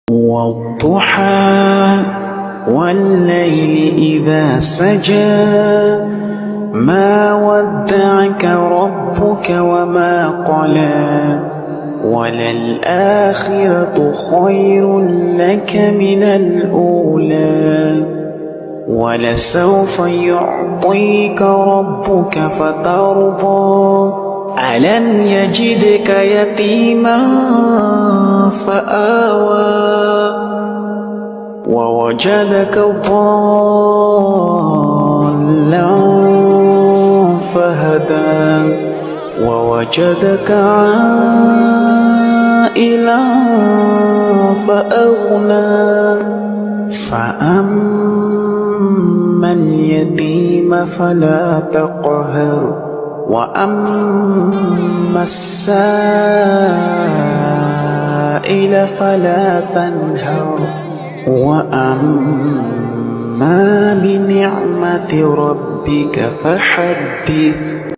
والضحى والليل إذا سجى ما ودعك ربك وما قلى وللآخرة خير لك من الأولى ولسوف يعطيك ربك فترضى ألم يجدك يتيما فآوى ووجدك ضالا فهدى ووجدك عائلا فأغنى فأما اليتيم فلا تقهر وأما السائل فلا تنهر وأما بنعمة ربك فحدث.